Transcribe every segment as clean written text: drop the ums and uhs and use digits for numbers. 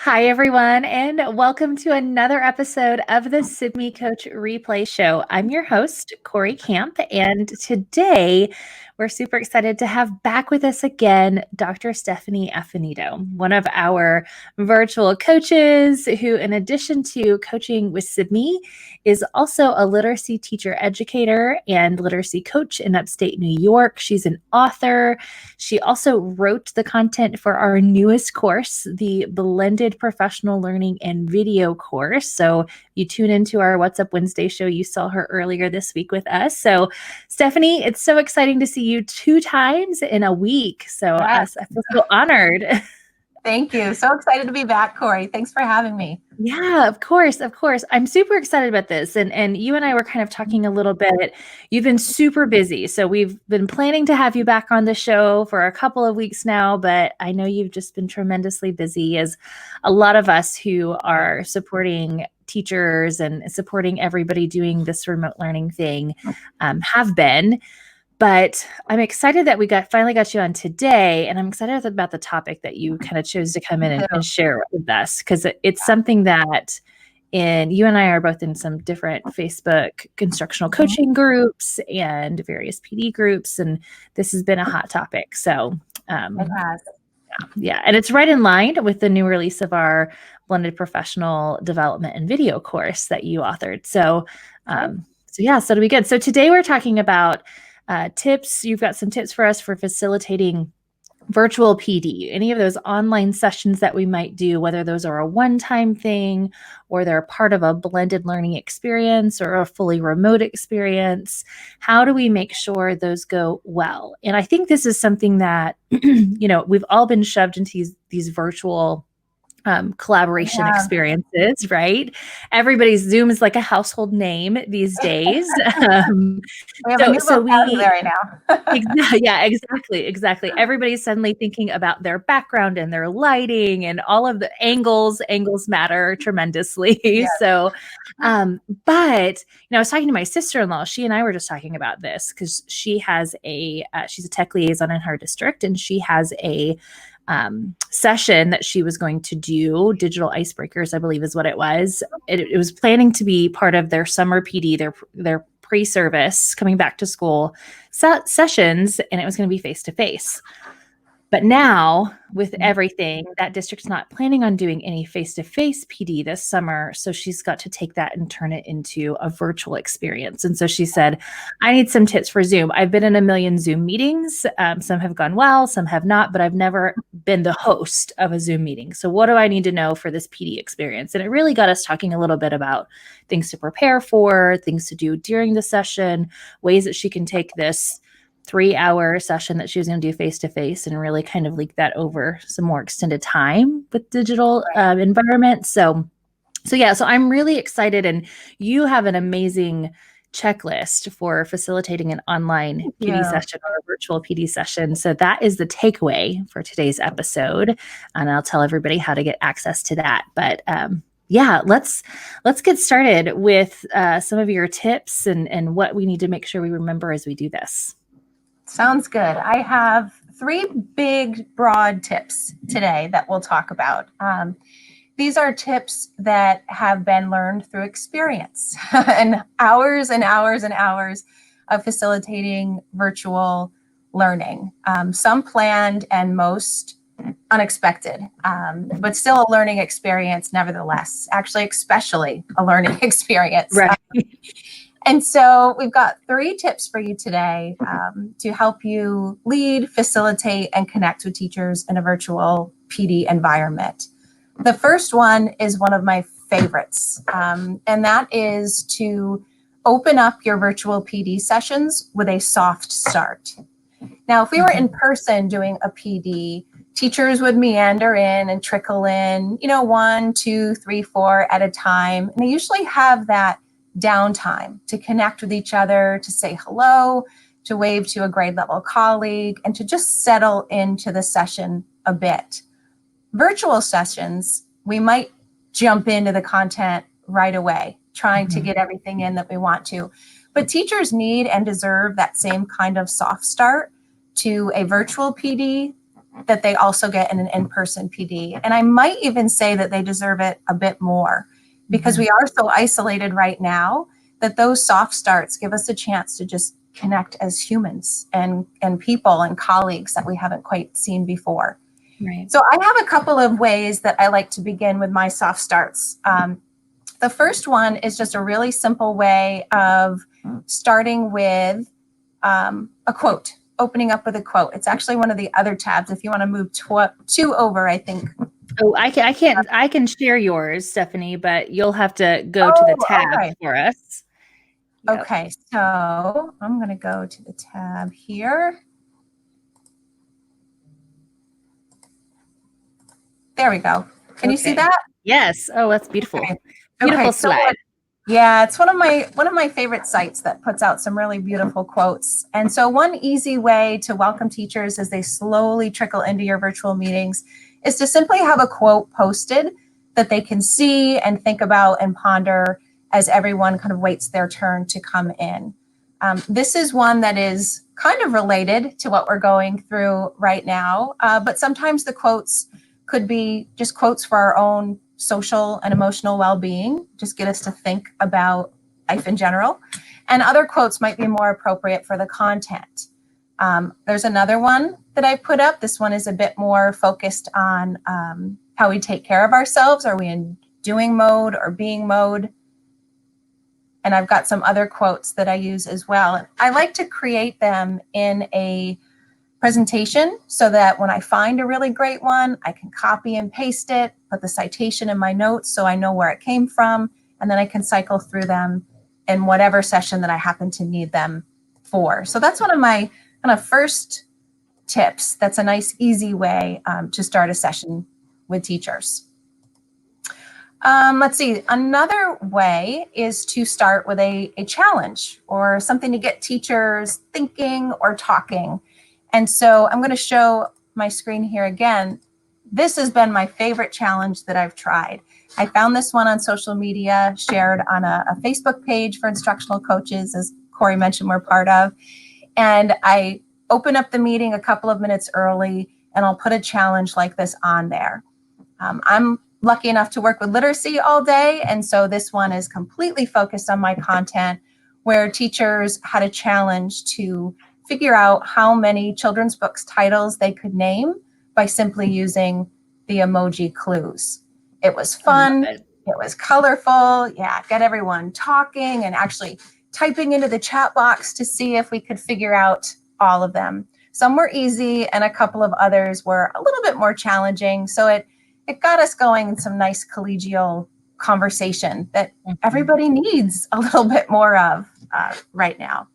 Hi, everyone, and welcome to another episode of the Sibme Coach Replay Show. I'm your host, Cory Camp, and today we're super excited to have back with us again Dr. Stephanie Affinito, one of our virtual coaches who, in addition to coaching with Sibme, is also a literacy teacher educator and literacy coach in upstate New York. She's an author. She also wrote the content for our newest course, the Blended Professional Learning and Video course. So you tune into our What's Up Wednesday show. You saw her earlier this week with us. So Stephanie, it's so exciting to see you 2 times in a week. So I feel so honored. Thank you. So excited to be back, Cory. Thanks for having me. Yeah, of course. I'm super excited about this. And you and I were kind of talking a little bit. You've been super busy. So we've been planning to have you back on the show for a couple of weeks now, but I know you've just been tremendously busy, as a lot of us who are supporting teachers and supporting everybody doing this remote learning thing have been. But I'm excited that we finally got you on today, and I'm excited about the topic that you kind of chose to come in and share with us, because it's something that you and I are both in some different Facebook instructional coaching groups and various PD groups, and this has been a hot topic. So it has. Yeah, and it's right in line with the new release of our Blended Professional Development and Video course that you authored. So it'll be good. So today we're talking about tips. You've got some tips for us for facilitating virtual PD, any of those online sessions that we might do, whether those are a one-time thing or they're part of a blended learning experience or a fully remote experience. How do we make sure those go well? And I think this is something that, we've all been shoved into these virtual collaboration experiences, right? Everybody's Zoom is like a household name these days. We have a new vocabulary now. Exactly. Everybody's suddenly thinking about their background and their lighting and all of the angles. Angles matter tremendously. Yes. So, but I was talking to my sister-in-law. She and I were just talking about this because she has she's a tech liaison in her district, and she has a session that she was going to do, digital icebreakers, I believe is what it was. It was planning to be part of their summer PD, their pre-service coming back to school sessions, and it was going to be face-to-face. But now, with everything, that district's not planning on doing any face-to-face PD this summer, so she's got to take that and turn it into a virtual experience. And so she said, I need some tips for Zoom. I've been in a million Zoom meetings. Some have gone well, some have not, but I've never been the host of a Zoom meeting. So what do I need to know for this PD experience? And it really got us talking a little bit about things to prepare for, things to do during the session, ways that she can take this 3-hour session that she was going to do face-to-face and really kind of leak that over some more extended time with digital environment. So I'm really excited, and you have an amazing checklist for facilitating an online PD session or a virtual PD session. So that is the takeaway for today's episode, and I'll tell everybody how to get access to that. But let's get started with some of your tips and what we need to make sure we remember as we do this. Sounds good. I have 3 big, broad tips today that we'll talk about. These are tips that have been learned through experience and hours and hours and hours of facilitating virtual learning. Some planned and most unexpected, but still a learning experience nevertheless. Actually, especially a learning experience. Right. And so we've got 3 tips for you today to help you lead, facilitate, and connect with teachers in a virtual PD environment. The first one is one of my favorites, and that is to open up your virtual PD sessions with a soft start. Now, if we were in person doing a PD, teachers would meander in and trickle in, 1, 2, 3, 4 at a time. And they usually have that downtime to connect with each other, to say hello, to wave to a grade level colleague, and to just settle into the session a bit. Virtual sessions, we might jump into the content right away, trying to get everything in that we want to. But teachers need and deserve that same kind of soft start to a virtual PD that they also get in an in-person PD. And I might even say that they deserve it a bit more, because we are so isolated right now that those soft starts give us a chance to just connect as humans and people and colleagues that we haven't quite seen before. Right. So I have a couple of ways that I like to begin with my soft starts. The first one is just a really simple way of starting with a quote, opening up with a quote. It's actually one of the other tabs. If you want to move two over, I think. Oh, I can share yours, Stephanie, but you'll have to go to the tab for us. Yep. Okay, so I'm going to go to the tab here. There we go. Can you see that? Yes. Oh, that's beautiful. Okay. Beautiful slide. Yeah, it's one of my favorite sites that puts out some really beautiful quotes. And so one easy way to welcome teachers as they slowly trickle into your virtual meetings is to simply have a quote posted that they can see and think about and ponder as everyone kind of waits their turn to come in. This is one that is kind of related to what we're going through right now, but sometimes the quotes could be just quotes for our own social and emotional well-being, just get us to think about life in general. And other quotes might be more appropriate for the content. There's another one that I put up. This one is a bit more focused on how we take care of ourselves. Are we in doing mode or being mode? And I've got some other quotes that I use as well. I like to create them in a presentation so that when I find a really great one, I can copy and paste it, put the citation in my notes so I know where it came from, and then I can cycle through them in whatever session that I happen to need them for. So that's one of my kind of first tips. That's a nice, easy way to start a session with teachers. Let's see, another way is to start with a challenge or something to get teachers thinking or talking. And so I'm going to show my screen here again. This has been my favorite challenge that I've tried. I found this one on social media, shared on a Facebook page for instructional coaches, as Cory mentioned we're part of. And I open up the meeting a couple of minutes early, and I'll put a challenge like this on there. I'm lucky enough to work with literacy all day, and so this one is completely focused on my content, where teachers had a challenge to figure out how many children's books titles they could name by simply using the emoji clues. It was fun. It was colorful. Yeah, get everyone talking and actually typing into the chat box to see if we could figure out all of them. Some were easy and a couple of others were a little bit more challenging. So it got us going in some nice collegial conversation that everybody needs a little bit more of right now.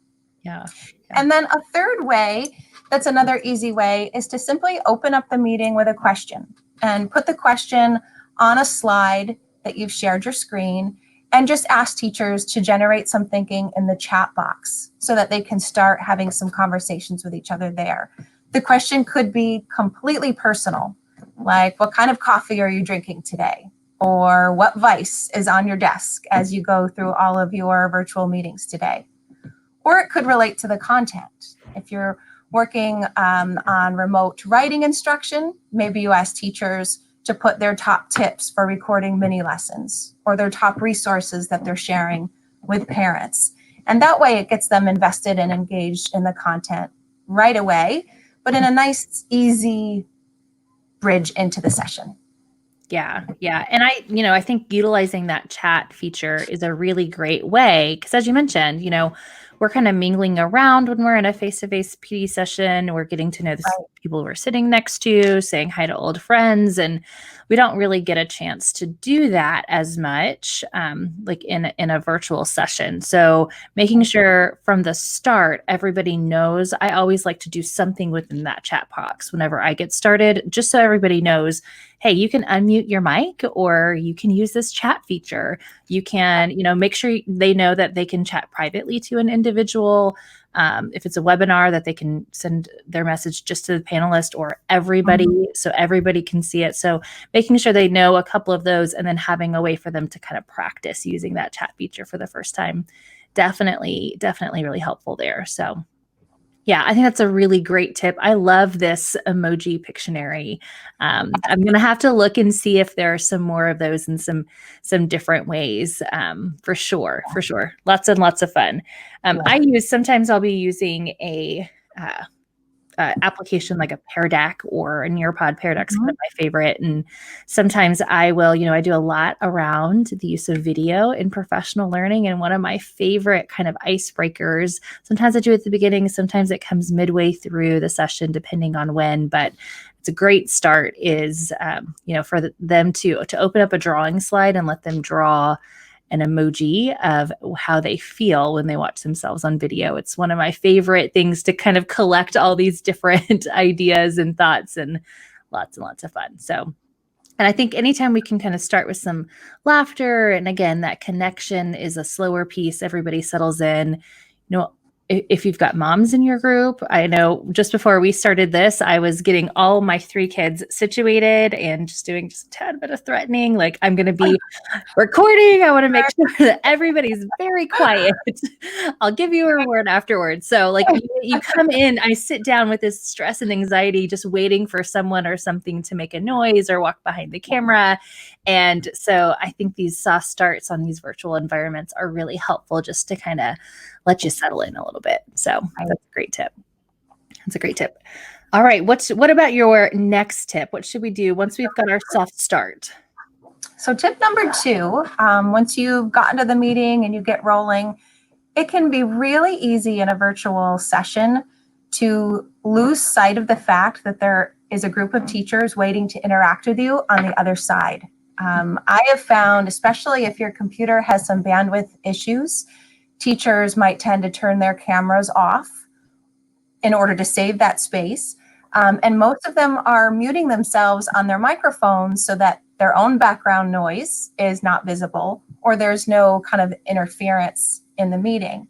Yeah. And then a third way, that's another easy way, is to simply open up the meeting with a question and put the question on a slide that you've shared your screen and just ask teachers to generate some thinking in the chat box so that they can start having some conversations with each other there. The question could be completely personal, like what kind of coffee are you drinking today? Or what vice is on your desk as you go through all of your virtual meetings today? Or it could relate to the content. If you're working on remote writing instruction, maybe you ask teachers to put their top tips for recording mini lessons or their top resources that they're sharing with parents. And that way it gets them invested and engaged in the content right away, but in a nice, easy bridge into the session. Yeah. Yeah. And I think utilizing that chat feature is a really great way because, as you mentioned, we're kind of mingling around when we're in a face-to-face PD session. We're getting to know the people we're sitting next to, saying hi to old friends, and we don't really get a chance to do that as much like in a virtual session. So making sure from the start, everybody knows. I always like to do something within that chat box whenever I get started, just so everybody knows, hey, you can unmute your mic or you can use this chat feature. You can, make sure they know that they can chat privately to an individual. If it's a webinar, that they can send their message just to the panelist or everybody, so everybody can see it. So making sure they know a couple of those and then having a way for them to kind of practice using that chat feature for the first time. Definitely really helpful there. So Yeah, I think that's a really great tip. I love this emoji Pictionary. I'm going to have to look and see if there are some more of those in some different ways. For sure, for sure. Lots and lots of fun. Sometimes I'll be using a application like a Pear Deck or a Nearpod. Pear Deck's kind of my favorite. And sometimes I will, I do a lot around the use of video in professional learning. And one of my favorite kind of icebreakers, sometimes I do it at the beginning, sometimes it comes midway through the session, depending on when, but it's a great start is, for them to open up a drawing slide and let them draw an emoji of how they feel when they watch themselves on video. It's one of my favorite things to kind of collect all these different ideas and thoughts, and lots of fun. So, and I think anytime we can kind of start with some laughter, and again, that connection is a slower piece, everybody settles in. If you've got moms in your group, I know just before we started this, I was getting all my 3 kids situated and just doing just a tad bit of threatening. Like, I'm going to be recording. I want to make sure that everybody's very quiet. I'll give you a reward afterwards. So like you come in, I sit down with this stress and anxiety, just waiting for someone or something to make a noise or walk behind the camera. And so I think these soft starts on these virtual environments are really helpful just to kind of let you settle in a little bit. So that's a great tip. That's a great tip. All right. What about your next tip? What should we do once we've got our soft start? So tip number 2, once you've gotten to the meeting and you get rolling, it can be really easy in a virtual session to lose sight of the fact that there is a group of teachers waiting to interact with you on the other side. I have found, especially if your computer has some bandwidth issues, teachers might tend to turn their cameras off in order to save that space. And most of them are muting themselves on their microphones so that their own background noise is not visible or there's no kind of interference in the meeting.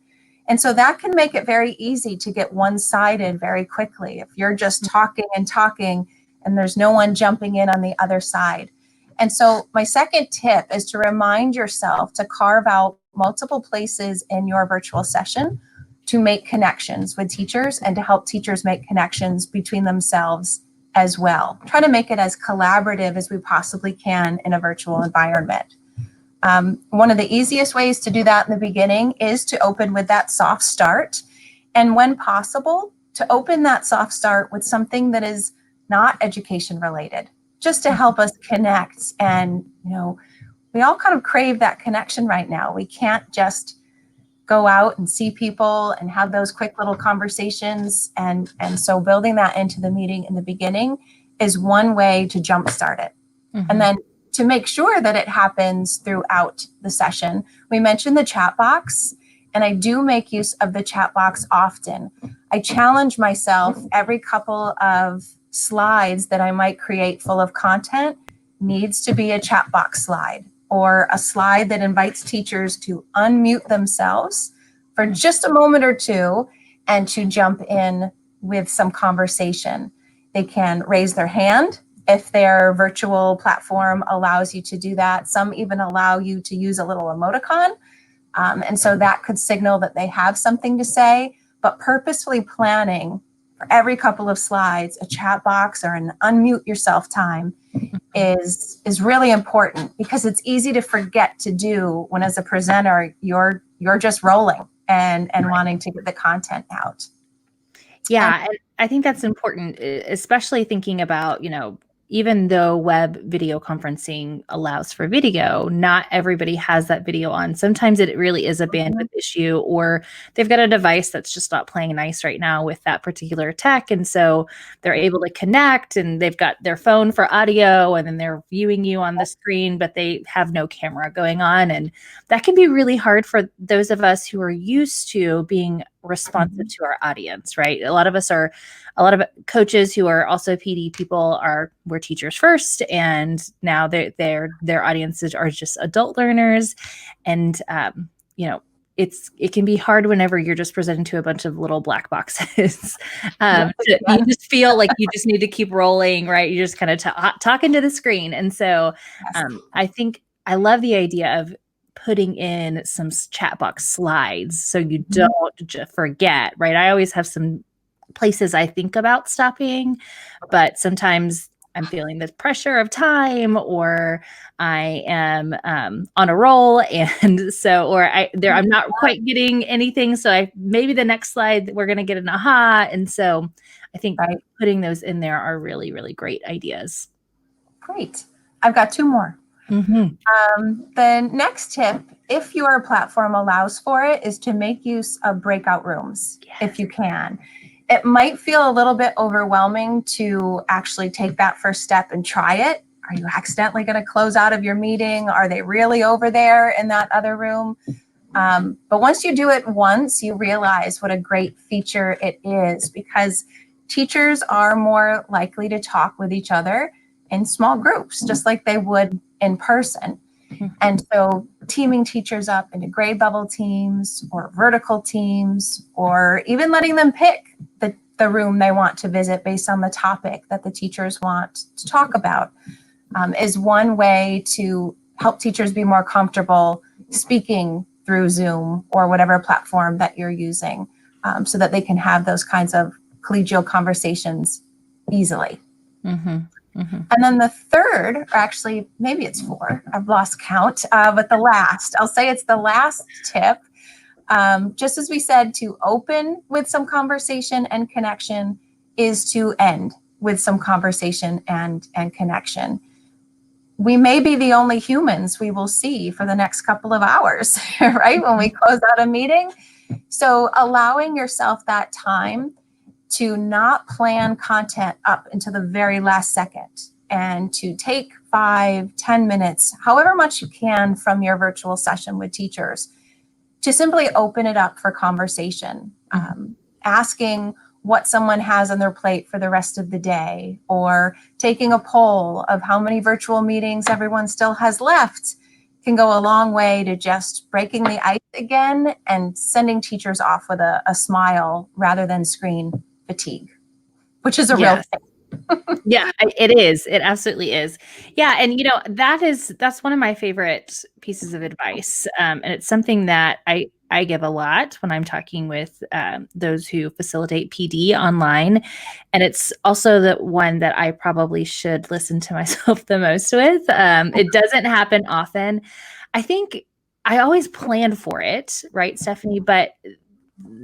And so that can make it very easy to get one-sided very quickly if you're just talking and talking and there's no one jumping in on the other side. And so my second tip is to remind yourself to carve out multiple places in your virtual session to make connections with teachers and to help teachers make connections between themselves as well. Try to make it as collaborative as we possibly can in a virtual environment. One of the easiest ways to do that in the beginning is to open with that soft start. And when possible, to open that soft start with something that is not education related, just to help us connect. And, we all kind of crave that connection right now. We can't just go out and see people and have those quick little conversations. And so building that into the meeting in the beginning is one way to jumpstart it. Mm-hmm. And then to make sure that it happens throughout the session, we mentioned the chat box, and I do make use of the chat box often. I challenge myself every couple of slides that I might create full of content needs to be a chat box slide, or a slide that invites teachers to unmute themselves for just a moment or two and to jump in with some conversation. They can raise their hand if their virtual platform allows you to do that. Some even allow you to use a little emoticon. And so that could signal that they have something to say, but purposefully planning for every couple of slides, a chat box or an unmute yourself time is really important, because it's easy to forget to do when, as a presenter, you're just rolling and wanting to get the content out. Yeah, and I think that's important, especially thinking about, even though web video conferencing allows for video, not everybody has that video on. Sometimes it really is a bandwidth issue, or they've got a device that's just not playing nice right now with that particular tech. And so they're able to connect, and they've got their phone for audio, and then they're viewing you on the screen, but they have no camera going on. And that can be really hard for those of us who are used to being responsive to our audience, right? A lot of coaches who are also PD people were teachers first, and now their audiences are just adult learners. And it can be hard whenever you're just presenting to a bunch of little black boxes. You just feel like you just need to keep rolling, right? You're just kind of talking to the screen. And so I think I love the idea of putting in some chat box slides so you don't forget, right? I always have some places I think about stopping, but sometimes I'm feeling the pressure of time, or I am on a roll, and so, or I'm not quite getting anything. So maybe the next slide we're going to get an aha, and so I think putting those in there are really, really great ideas. Great. I've got two more. The next tip, if your platform allows for it, is to make use of breakout rooms, if you can. It might feel a little bit overwhelming to actually take that first step and try it. Are you accidentally going to close out of your meeting? Are they really over there in that other room? But once you do it once, you realize what a great feature it is, because teachers are more likely to talk with each other in small groups, just like they would in person. And so teaming teachers up into grade level teams or vertical teams, or even letting them pick the room they want to visit based on the topic that the teachers want to talk about, is one way to help teachers be more comfortable speaking through Zoom or whatever platform that you're using, so that they can have those kinds of collegial conversations easily. And then the third, or actually maybe it's four, I've lost count, but the last, I'll say it's the last tip. Just as we said, to open with some conversation and connection is to end with some conversation and connection. We may be the only humans we will see for the next couple of hours, right? When we close out a meeting. So allowing yourself that time to not plan content up until the very last second, and to take 5-10 minutes, however much you can from your virtual session with teachers, to simply open it up for conversation, asking what someone has on their plate for the rest of the day, or taking a poll of how many virtual meetings everyone still has left, can go a long way to just breaking the ice again and sending teachers off with a smile rather than screen fatigue, which is a real thing. Yeah, it is. It absolutely is. Yeah. And, that's one of my favorite pieces of advice. And it's something that I give a lot when I'm talking with those who facilitate PD online. And it's also the one that I probably should listen to myself the most with. It doesn't happen often. I think I always plan for it, right, Stephanie? But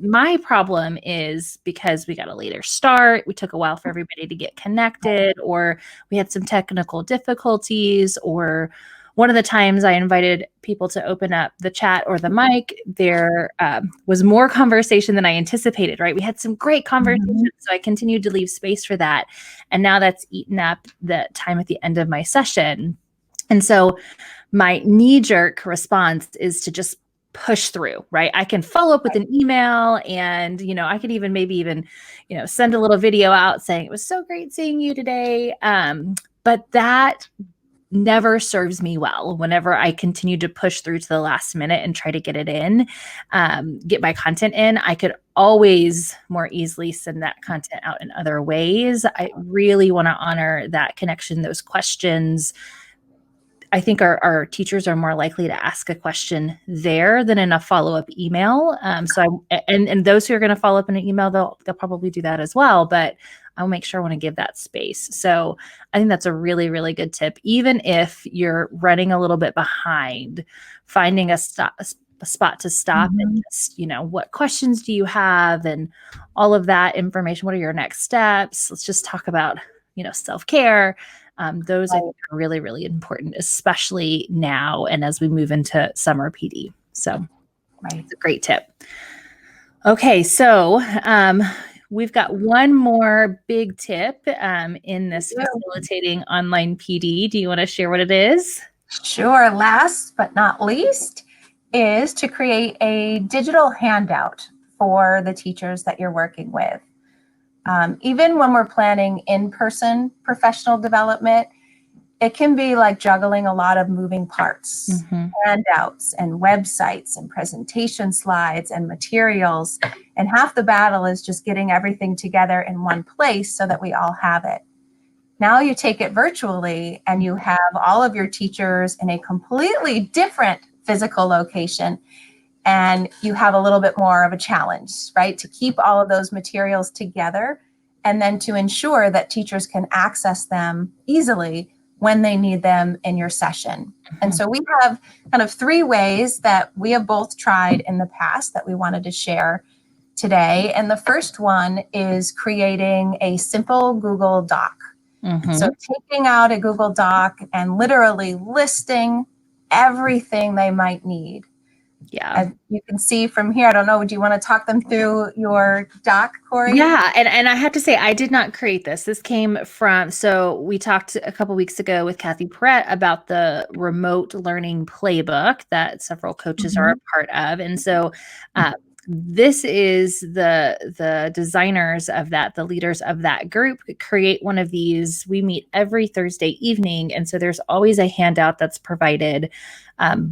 my problem is because we got a later start, we took a while for everybody to get connected, or we had some technical difficulties, or one of the times I invited people to open up the chat or the mic, there was more conversation than I anticipated, right? We had some great conversations, so I continued to leave space for that. And now that's eaten up the time at the end of my session. And so my knee-jerk response is to just push through, right? I can follow up with an email, and, I could maybe even, send a little video out saying it was so great seeing you today. But that never serves me well whenever I continue to push through to the last minute and try to get it in, get my content in. I could always more easily send that content out in other ways. I really want to honor that connection, those questions. I think our teachers are more likely to ask a question there than in a follow-up email. And those who are going to follow up in an email, they'll probably do that as well, but I'll make sure I want to give that space. So I think that's a really, really good tip. Even if you're running a little bit behind, finding a spot to stop and just, what questions do you have, and all of that information. What are your next steps? Let's just talk about, self-care. Those I think are really, really important, especially now and as we move into summer PD. So it's a great tip. Okay, so we've got one more big tip in this facilitating online PD. Do you want to share what it is? Sure. Last but not least is to create a digital handout for the teachers that you're working with. Even when we're planning in-person professional development, it can be like juggling a lot of moving parts, handouts and websites and presentation slides and materials. And half the battle is just getting everything together in one place so that we all have it. Now you take it virtually and you have all of your teachers in a completely different physical location. and you have a little bit more of a challenge, right? To keep all of those materials together and then to ensure that teachers can access them easily when they need them in your session. And so we have kind of 3 ways that we have both tried in the past that we wanted to share today. And the first one is creating a simple Google Doc. So taking out a Google Doc and literally listing everything they might need. Yeah. As you can see from here, I don't know, do you want to talk them through your doc, Cory? Yeah. And I have to say, I did not create this. This came from, so we talked a couple weeks ago with Kathy Perrett about the remote learning playbook that several coaches are a part of. And so this is the designers of that, the leaders of that group create one of these. We meet every Thursday evening. And so there's always a handout that's provided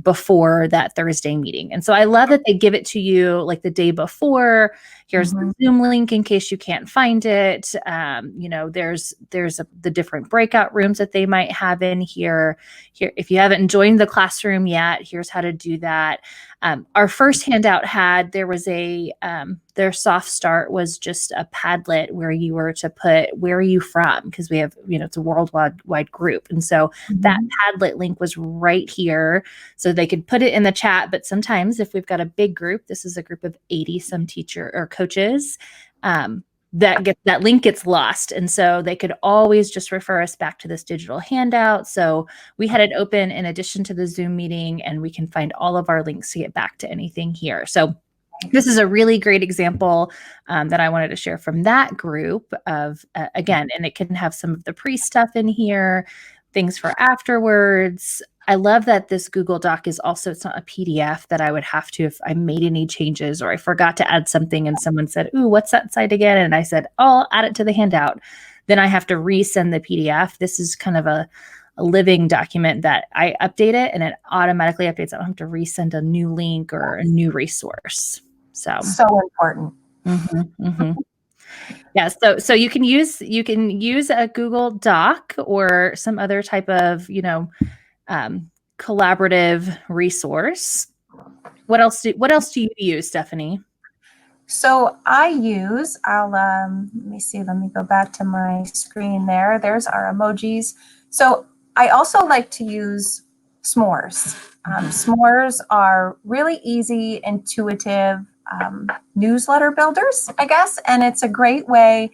before that Thursday meeting. And so I love that they give it to you like the day before. Here's the Zoom link in case you can't find it. You know, there's the different breakout rooms that they might have in here. Here, if you haven't joined the classroom yet, here's how to do that. Our first handout there was their soft start was just a Padlet where you were to put, where are you from? Because we have, you know, it's a worldwide group. And so that Padlet link was right here. So they could put it in the chat. But sometimes if we've got a big group, this is a group of 80 some teacher or coaches, that link gets lost. And so they could always just refer us back to this digital handout. So we had it open in addition to the Zoom meeting, and we can find all of our links to get back to anything here. So this is a really great example that I wanted to share from that group of, again, and it can have some of the pre-stuff in here, things for afterwards. I love that this Google Doc is also, it's not a PDF that I would have to, if I made any changes or I forgot to add something and someone said, ooh, what's that site again? And I said, oh, I'll add it to the handout. Then I have to resend the PDF. This is kind of a living document that I update it and it automatically updates. I don't have to resend a new link or a new resource. So important. Yeah. So you can use a Google Doc or some other type of, you know, collaborative resource. What else do you use, Stephanie? So let me see, let me go back to my screen there. There's our emojis. So I also like to use Smores. Smores are really easy, intuitive newsletter builders, I guess. And it's a great way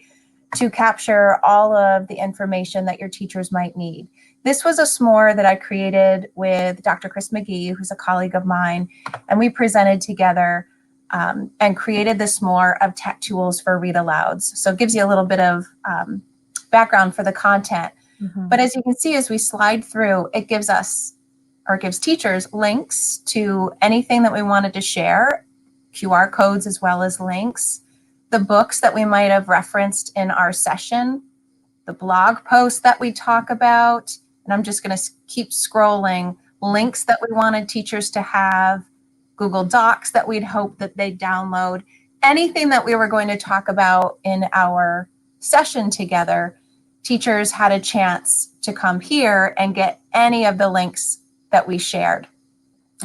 to capture all of the information that your teachers might need. This was a Smore that I created with Dr. Chris McGee, who's a colleague of mine, and we presented together and created this Smore of tech tools for read alouds. So it gives you a little bit of background for the content. But as you can see, as we slide through, it gives teachers links to anything that we wanted to share, QR codes as well as links, the books that we might have referenced in our session, the blog posts that we talk about, and I'm just going to keep scrolling, links that we wanted teachers to have, Google Docs that we'd hope that they'd download, anything that we were going to talk about in our session together. Teachers had a chance to come here and get any of the links that we shared.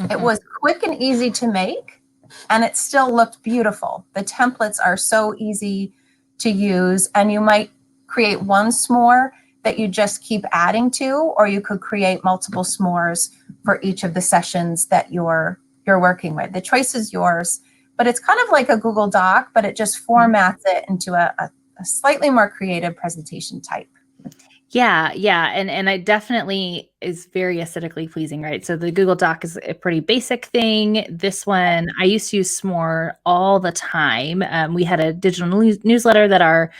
It was quick and easy to make, and it still looked beautiful. The templates are so easy to use, and you might create one Smore that you just keep adding to, or you could create multiple Smores for each of the sessions that you're working with. The choice is yours, but it's kind of like a Google Doc, but it just formats it into a slightly more creative presentation type. Yeah. And it definitely is very aesthetically pleasing, right? So the Google Doc is a pretty basic thing. This one, I used to use Smore all the time. We had a digital newsletter that our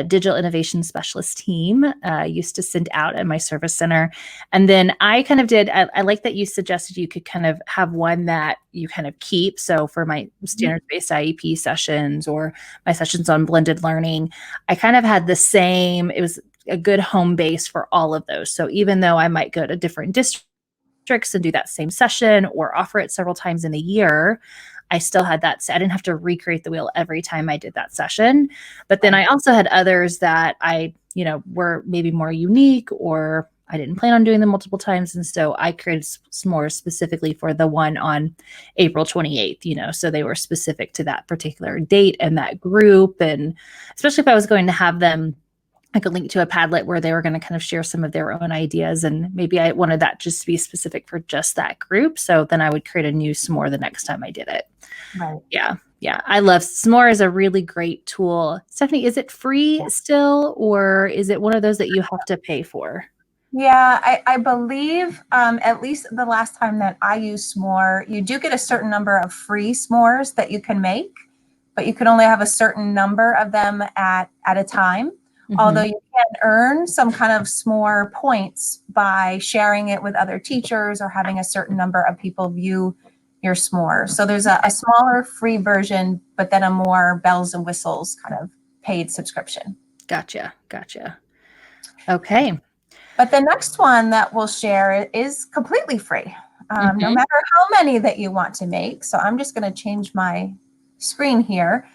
digital innovation specialist team used to send out at my service center. And then I kind of did, I like that you suggested you could kind of have one that you kind of keep. So for my standards-based IEP sessions or my sessions on blended learning, I kind of had the same, it was a good home base for all of those. So even though I might go to different districts and do that same session or offer it several times in a year, I still had that. I didn't have to recreate the wheel every time I did that session. But then I also had others that I, were maybe more unique or I didn't plan on doing them multiple times. And so I created s'mores specifically for the one on April 28th, so they were specific to that particular date and that group. And especially if I was going to have them like a link to a Padlet where they were going to kind of share some of their own ideas. And maybe I wanted that just to be specific for just that group. So then I would create a new s'more the next time I did it. Right. Yeah. Yeah. I love Smore is a really great tool. Stephanie, is it free still, or is it one of those that you have to pay for? Yeah, I believe at least the last time that I used Smore, you do get a certain number of free s'mores that you can make, but you can only have a certain number of them at a time. Mm-hmm. Although you can earn some kind of s'more points by sharing it with other teachers or having a certain number of people view your s'more. So there's a smaller free version, but then a more bells and whistles kind of paid subscription. Gotcha. Okay. But the next one that we'll share is completely free, no matter how many that you want to make. So I'm just going to change my screen here.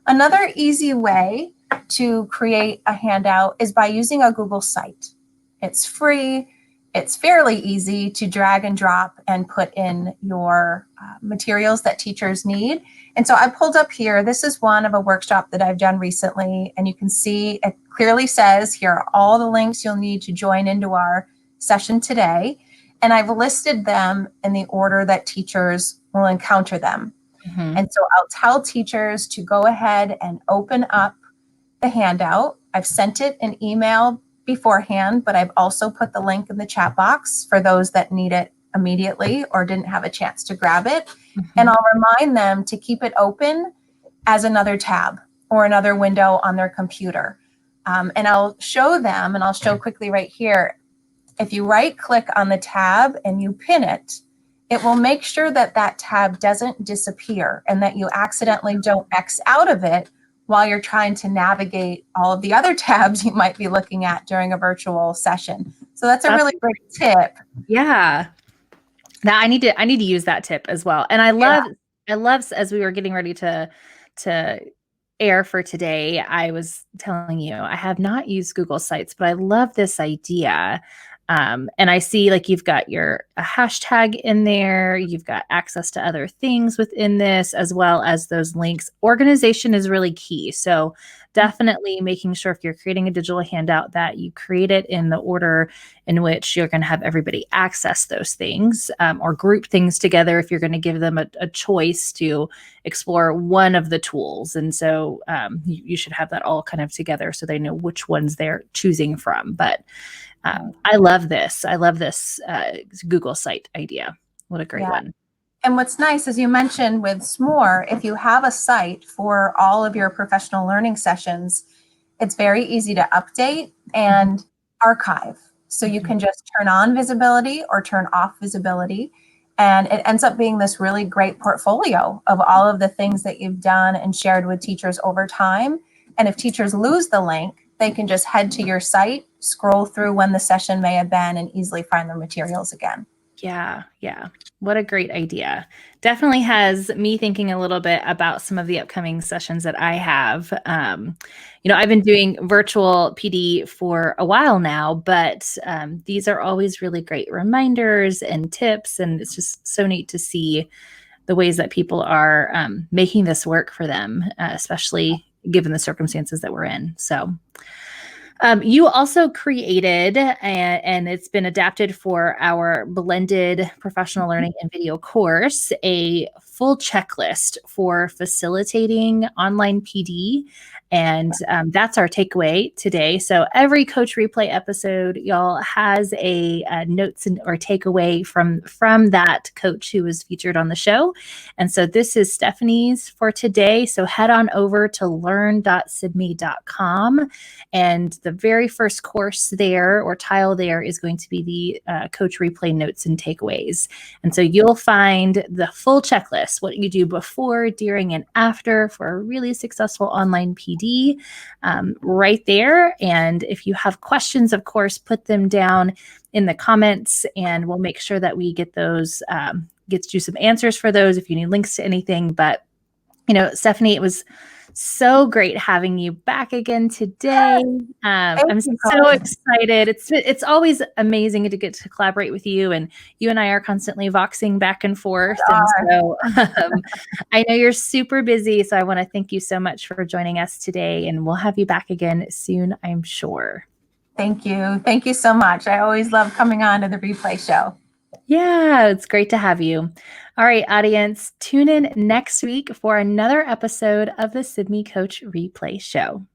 Another easy way to create a handout is by using a Google site. It's free. It's fairly easy to drag and drop and put in your materials that teachers need. And so I pulled up here, this is one of a workshop that I've done recently, and you can see it clearly says here are all the links you'll need to join into our session today. And I've listed them in the order that teachers will encounter them. Mm-hmm. And so I'll tell teachers to go ahead and open up the handout. I've sent it an email beforehand, but I've also put the link in the chat box for those that need it immediately or didn't have a chance to grab it. Mm-hmm. And I'll remind them to keep it open as another tab or another window on their computer. And I'll show them, and I'll show quickly right here. If you right click on the tab and you pin it, it will make sure that that tab doesn't disappear and that you accidentally don't X out of it while you're trying to navigate all of the other tabs you might be looking at during a virtual session. So that's a really great tip. Yeah. Now I need to use that tip as well. And I love as we were getting ready to air for today, I was telling you, I have not used Google Sites, but I love this idea. And I see like you've got a hashtag in there. You've got access to other things within this, as well as those links. Organization is really key. So definitely making sure if you're creating a digital handout that you create it in the order in which you're going to have everybody access those things, or group things together if you're going to give them a choice to explore one of the tools. And so you should have that all kind of together so they know which ones they're choosing from. But I love this. Google site idea. What a great one. And what's nice, as you mentioned with Smore, if you have a site for all of your professional learning sessions, it's very easy to update and archive. So you can just turn on visibility or turn off visibility. And it ends up being this really great portfolio of all of the things that you've done and shared with teachers over time. And if teachers lose the link, they can just head to your site, scroll through when the session may have been, and easily find their materials again. Yeah. What a great idea. Definitely has me thinking a little bit about some of the upcoming sessions that I have. I've been doing virtual PD for a while now, but these are always really great reminders and tips. And it's just so neat to see the ways that people are making this work for them, especially given the circumstances that we're in. So you also created, and it's been adapted for our blended professional learning and video course, a full checklist for facilitating online PD. And that's our takeaway today. So every Coach Replay episode, y'all, has a notes or takeaway from that coach who was featured on the show. And so this is Stephanie's for today. So head on over to learn.sibme.com. And the very first course there or tile there is going to be the Coach Replay notes and takeaways. And so you'll find the full checklist, what you do before, during, and after for a really successful online PD right there. And if you have questions, of course, put them down in the comments and we'll make sure that we get those, get you some answers for those if you need links to anything. But, Stephanie, it was So great having you back again today. I'm so excited. It's always amazing to get to collaborate with you, and you and I are constantly voxing back and forth. And so I know you're super busy, so I want to thank you so much for joining us today, and we'll have you back again soon, I'm sure. Thank you. Thank you so much. I always love coming on to the replay show. Yeah, it's great to have you. All right, audience, tune in next week for another episode of the Sibme Coach Replay Show.